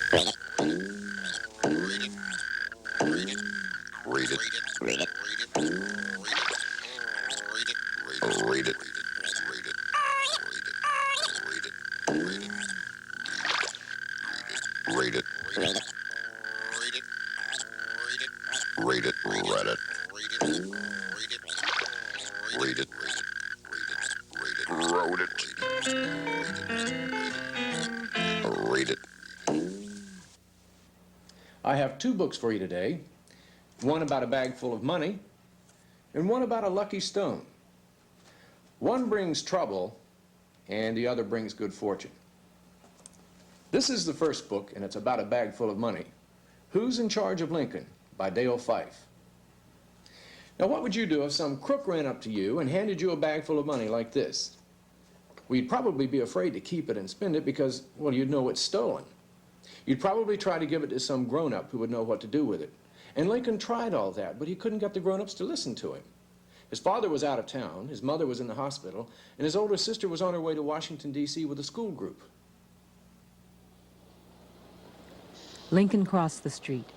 Read it. Read it. Read it. Read it. Read it. Read it. Read it. Wrote it. Read it. I have two books for you today. One about a bag full of money, and one about a lucky stone. One brings trouble, and the other brings good fortune. This is the first book, and it's about a bag full of money. Who's in Charge of Lincoln? By Dale Fife. Now, what would you do if some crook ran up to you and handed you a bag full of money like this? Well, you'd probably be afraid to keep it and spend it because, well, you'd know it's stolen. You'd probably try to give it to some grown-up who would know what to do with it. And Lincoln tried all that, but he couldn't get the grown-ups to listen to him. His father was out of town, his mother was in the hospital, and his older sister was on her way to Washington, D.C. with a school group. Lincoln crossed the street.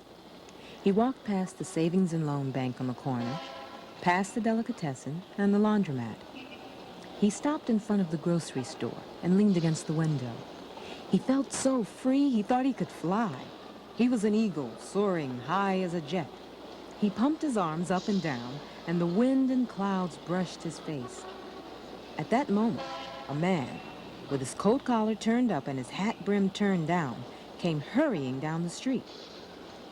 He walked past the Savings and Loan Bank on the corner, past the delicatessen and the laundromat. He stopped in front of the grocery store and leaned against the window. He felt so free he thought he could fly. He was an eagle soaring high as a jet. He pumped his arms up and down, and the wind and clouds brushed his face. At that moment, a man, with his coat collar turned up and his hat brim turned down, came hurrying down the street.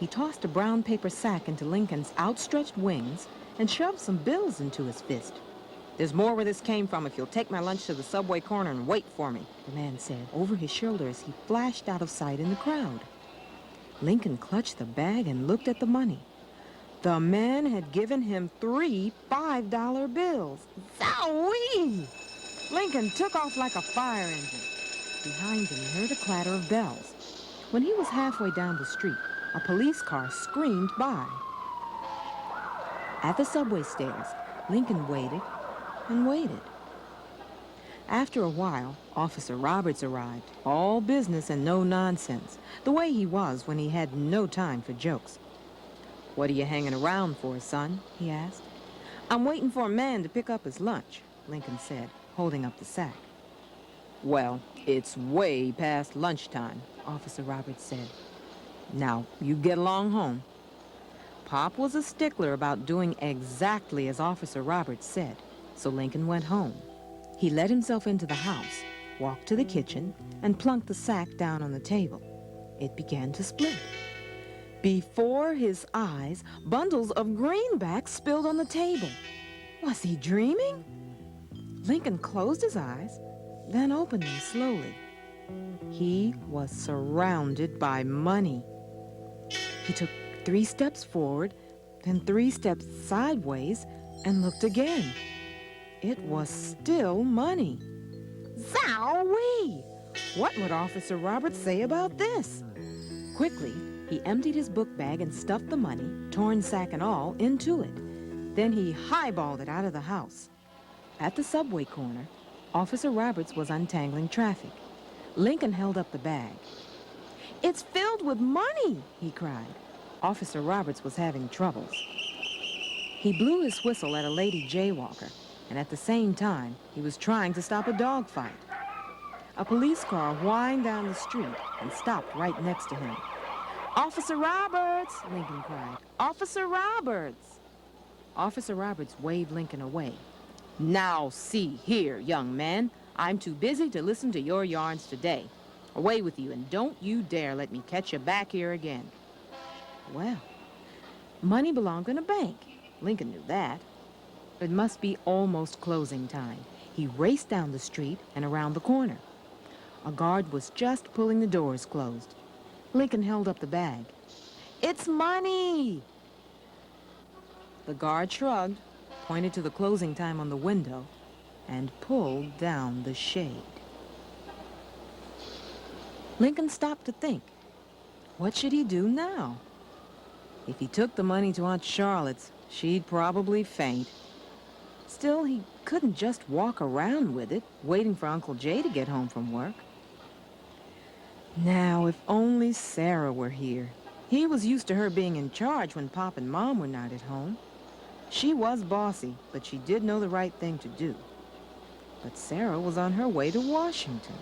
He tossed a brown paper sack into Lincoln's outstretched wings and shoved some bills into his fist. "There's more where this came from if you'll take my lunch to the subway corner and wait for me," the man said over his shoulder as he flashed out of sight in the crowd. Lincoln clutched the bag and looked at the money. The man had given him 3 $5 bills. Zowie! Lincoln took off like a fire engine. Behind him, he heard a clatter of bells. When he was halfway down the street, a police car screamed by. At the subway stairs, Lincoln waited and waited. After a while, Officer Roberts arrived, all business and no nonsense, the way he was when he had no time for jokes. "What are you hanging around for, son?" he asked. "I'm waiting for a man to pick up his lunch," Lincoln said, holding up the sack. "Well, it's way past lunchtime," Officer Roberts said. "Now, you get along home." Pop was a stickler about doing exactly as Officer Roberts said, so Lincoln went home. He let himself into the house, walked to the kitchen, and plunked the sack down on the table. It began to split. Before his eyes, bundles of greenbacks spilled on the table. Was he dreaming? Lincoln closed his eyes, then opened them slowly. He was surrounded by money. He took 3 steps forward, then 3 steps sideways, and looked again. It was still money. Zowie! What would Officer Roberts say about this? Quickly, he emptied his book bag and stuffed the money, torn sack and all, into it. Then he highballed it out of the house. At the subway corner, Officer Roberts was untangling traffic. Lincoln held up the bag. "It's filled with money!" he cried. Officer Roberts was having troubles. He blew his whistle at a lady jaywalker, and at the same time, he was trying to stop a dogfight. A police car whined down the street and stopped right next to him. "Officer Roberts!" Lincoln cried. "Officer Roberts!" Officer Roberts waved Lincoln away. "Now see here, young man, I'm too busy to listen to your yarns today. Away with you, and don't you dare let me catch you back here again." Well, money belonged in a bank. Lincoln knew that. It must be almost closing time. He raced down the street and around the corner. A guard was just pulling the doors closed. Lincoln held up the bag. "It's money!" The guard shrugged, pointed to the closing time on the window, and pulled down the shade. Lincoln stopped to think. What should he do now? If he took the money to Aunt Charlotte's, she'd probably faint. Still, he couldn't just walk around with it, waiting for Uncle Jay to get home from work. Now, if only Sarah were here. He was used to her being in charge when Pop and Mom were not at home. She was bossy, but she did know the right thing to do. But Sarah was on her way to Washington.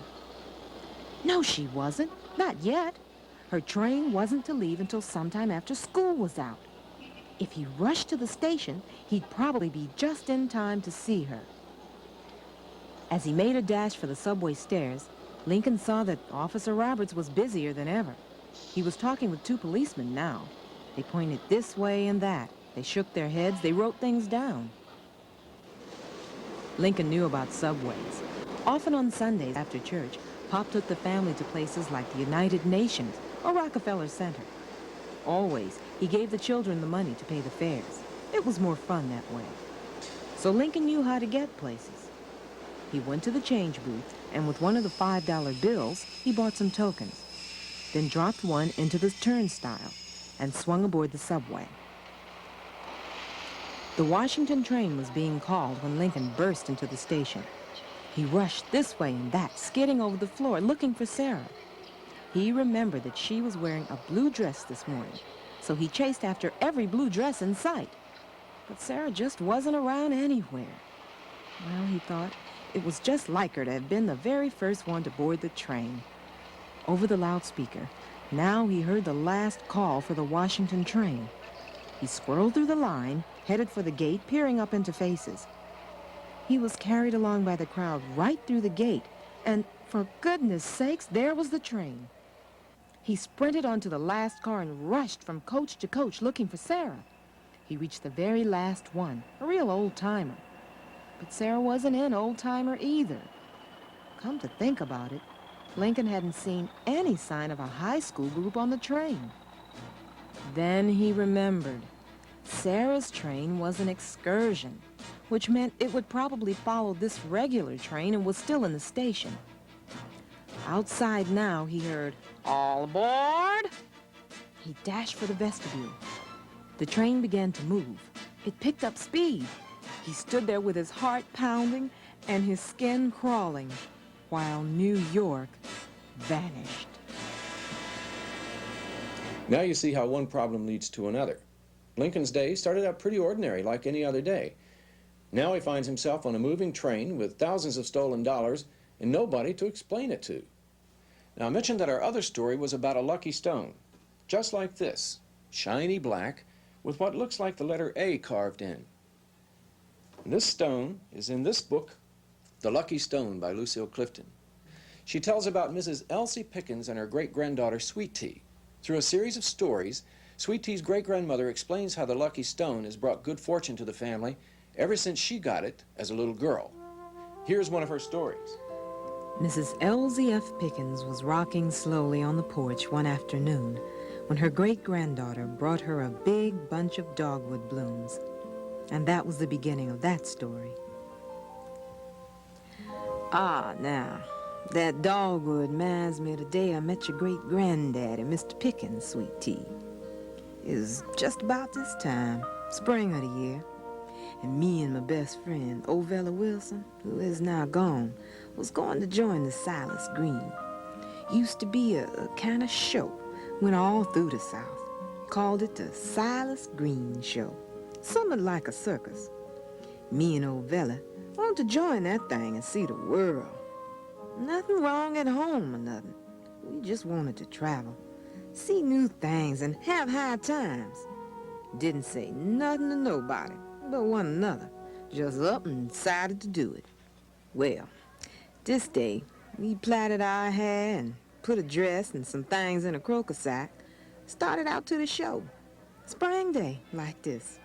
No, she wasn't. Not yet. Her train wasn't to leave until sometime after school was out. If he rushed to the station, he'd probably be just in time to see her. As he made a dash for the subway stairs, Lincoln saw that Officer Roberts was busier than ever. He was talking with two policemen now. They pointed this way and that. They shook their heads. They wrote things down. Lincoln knew about subways. Often on Sundays after church, Pop took the family to places like the United Nations or Rockefeller Center. Always, he gave the children the money to pay the fares. It was more fun that way. So Lincoln knew how to get places. He went to the change booth, and with one of the $5 bills, he bought some tokens, then dropped one into the turnstile and swung aboard the subway. The Washington train was being called when Lincoln burst into the station. He rushed this way and that, skidding over the floor, looking for Sarah. He remembered that she was wearing a blue dress this morning, so he chased after every blue dress in sight. But Sarah just wasn't around anywhere. Well, he thought, it was just like her to have been the very first one to board the train. Over the loudspeaker, now he heard the last call for the Washington train. He swirled through the line, headed for the gate, peering up into faces. He was carried along by the crowd right through the gate, and for goodness sakes, there was the train. He sprinted onto the last car and rushed from coach to coach looking for Sarah. He reached the very last one, a real old-timer. But Sarah wasn't an old-timer either. Come to think about it, Lincoln hadn't seen any sign of a high school group on the train. Then he remembered. Sarah's train was an excursion, which meant it would probably follow this regular train and was still in the station. Outside now, he heard, "All aboard!" He dashed for the vestibule. The train began to move. It picked up speed. He stood there with his heart pounding and his skin crawling, while New York vanished. Now you see how one problem leads to another. Lincoln's day started out pretty ordinary, like any other day. Now he finds himself on a moving train with thousands of stolen dollars and nobody to explain it to. Now I mentioned that our other story was about a lucky stone, just like this, shiny black, with what looks like the letter A carved in. And this stone is in this book, The Lucky Stone by Lucille Clifton. She tells about Mrs. Elsie Pickens and her great-granddaughter, Sweet Tea. Through a series of stories, Sweet Tea's great-grandmother explains how the lucky stone has brought good fortune to the family ever since she got it as a little girl. Here's one of her stories. Mrs. Elsie F. Pickens was rocking slowly on the porch one afternoon when her great-granddaughter brought her a big bunch of dogwood blooms. And that was the beginning of that story. Ah, now, that dogwood reminds me of the day I met your great-granddaddy, Mr. Pickens, Sweet Tea. It was just about this time, spring of the year, and me and my best friend, Ovella Wilson, who is now gone, was going to join the Silas Green. Used to be a kind of show, went all through the South. Called it the Silas Green Show. Something like a circus. Me and Ovella wanted to join that thing and see the world. Nothing wrong at home or nothing. We just wanted to travel, see new things, and have high times. Didn't say nothing to nobody but one another. Just up and decided to do it. Well, this day, we plaited our hair and put a dress and some things in a croaker sack, started out to the show. Spring day, like this.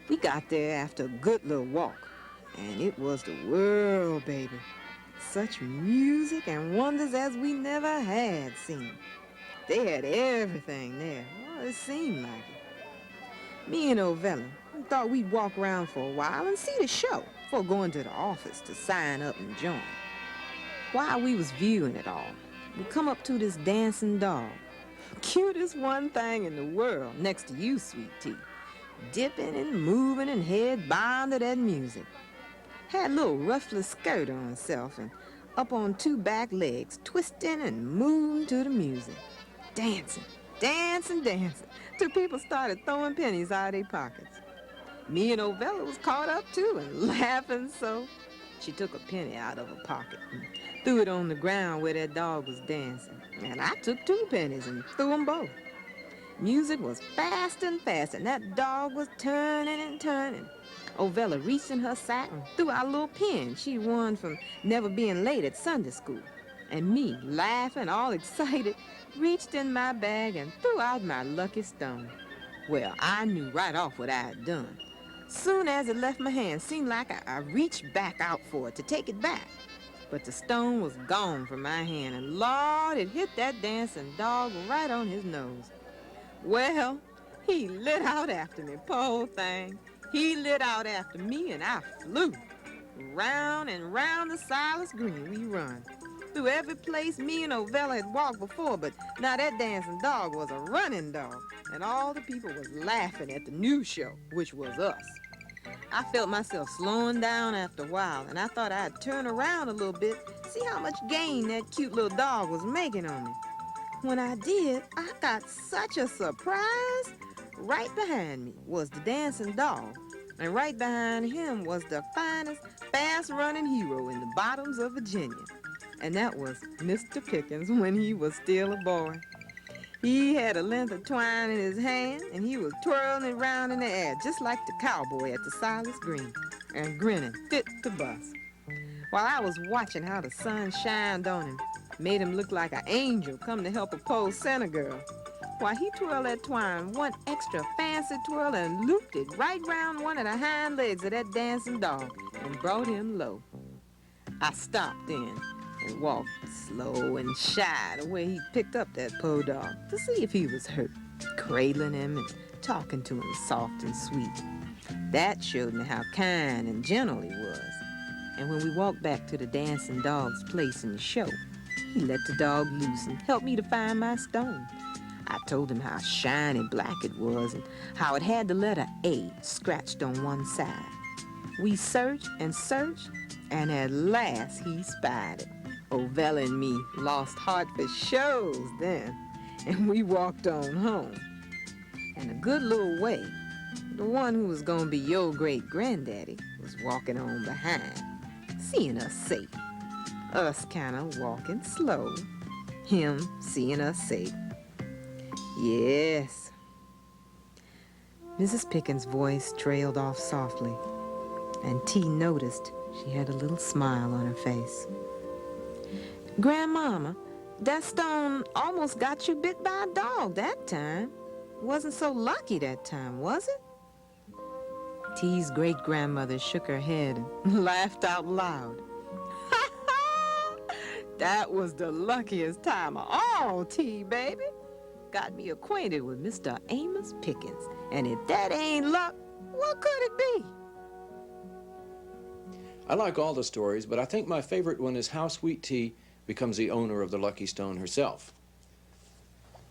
We got there after a good little walk, and it was the world, baby. Such music and wonders as we never had seen. They had everything there. Well, it seemed like it. Me and Ovella thought we'd walk around for a while and see the show before going to the office to sign up and join. While we was viewing it all, we come up to this dancing dog. Cutest one thing in the world, next to you, Sweet Tea. Dipping and moving and head bound to that music. Had a little ruffless skirt on herself and up on two back legs, twisting and moving to the music. Dancing, dancing, dancing, till people started throwing pennies out of their pockets. Me and Ovella was caught up too and laughing so. She took a penny out of her pocket and threw it on the ground where that dog was dancing. And I took 2 pennies and threw them both. Music was fast and fast, and that dog was turning and turning. Ovella reached in her sack and threw out a little pin she won from never being late at Sunday school. And me, laughing, all excited, reached in my bag and threw out my lucky stone. Well, I knew right off what I had done. Soon as it left my hand, seemed like I reached back out for it to take it back. But the stone was gone from my hand, and Lord, it hit that dancing dog right on his nose. Well, he lit out after me, poor thing. He lit out after me, and I flew. Round and round the Silas Green we run. Through every place me and Ovella had walked before, but now that dancing dog was a running dog, and all the people was laughing at the new show, which was us. I felt myself slowing down after a while, and I thought I'd turn around a little bit, see how much gain that cute little dog was making on me. When I did, I got such a surprise. Right behind me was the dancing dog, and right behind him was the finest, fast-running hero in the bottoms of Virginia. And that was Mr. Pickens when he was still a boy. He had a length of twine in his hand, and he was twirling it round in the air, just like the cowboy at the Silas Green, and grinning fit to bust. While I was watching how the sun shined on him, made him look like an angel come to help a poor Santa girl. While he twirled that twine one extra fancy twirl and looped it right round one of the hind legs of that dancing dog and brought him low. I stopped then and walked slow and shy to where he picked up that poor dog to see if he was hurt, cradling him and talking to him soft and sweet. That showed me how kind and gentle he was. And when we walked back to the dancing dog's place in the show, he let the dog loose and helped me to find my stone. I told him how shiny black it was and how it had the letter A scratched on one side. We searched and searched, and at last he spied it. Ovella and me lost heart for shows then, and we walked on home. And a good little way, the one who was gonna be your great-granddaddy was walking on behind, seeing us safe. Us kinda walking slow, him seeing us safe. Yes. Mrs. Pickens' voice trailed off softly, and T noticed she had a little smile on her face. Grandmama, that stone almost got you bit by a dog that time. Wasn't so lucky that time, was it? T's great-grandmother shook her head and laughed out loud. That was the luckiest time of all, T, baby. Got me acquainted with Mr. Amos Pickens, and if that ain't luck, what could it be? I like all the stories, but I think my favorite one is how Sweet Tea becomes the owner of the Lucky Stone herself.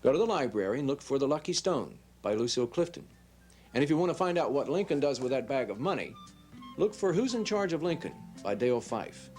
Go to the library and look for The Lucky Stone by Lucille Clifton. And if you want to find out what Lincoln does with that bag of money, look for Who's in Charge of Lincoln by Dale Fife.